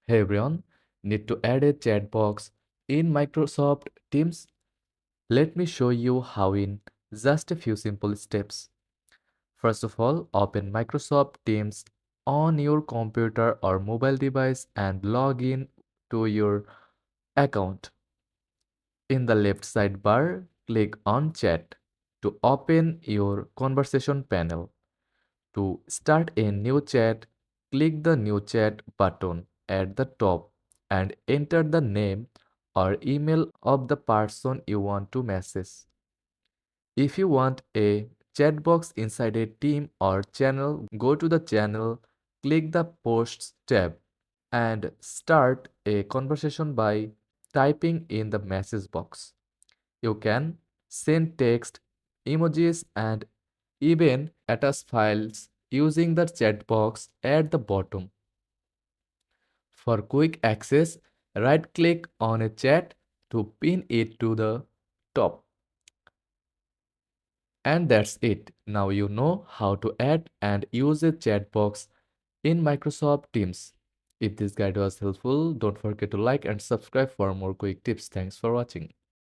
Hey everyone, need to add a chat box in Microsoft Teams? Let me show you how in just a few simple steps. First of all, open Microsoft Teams on your computer or mobile device and log in to your account. In the left sidebar, click on Chat to open your conversation panel. To start a new chat, click the New Chat button at the top and enter the name or email of the person you want to message. If you want a chat box inside a team or channel, go to the channel, click the Posts tab, and start a conversation by typing in the message box. You can send text, emojis, and even attach files using the chat box at the bottom. For quick access, right-click on a chat to pin it to the top. And that's it. Now you know how to add and use a chat box in Microsoft Teams. If this guide was helpful, don't forget to like and subscribe for more quick tips. Thanks for watching.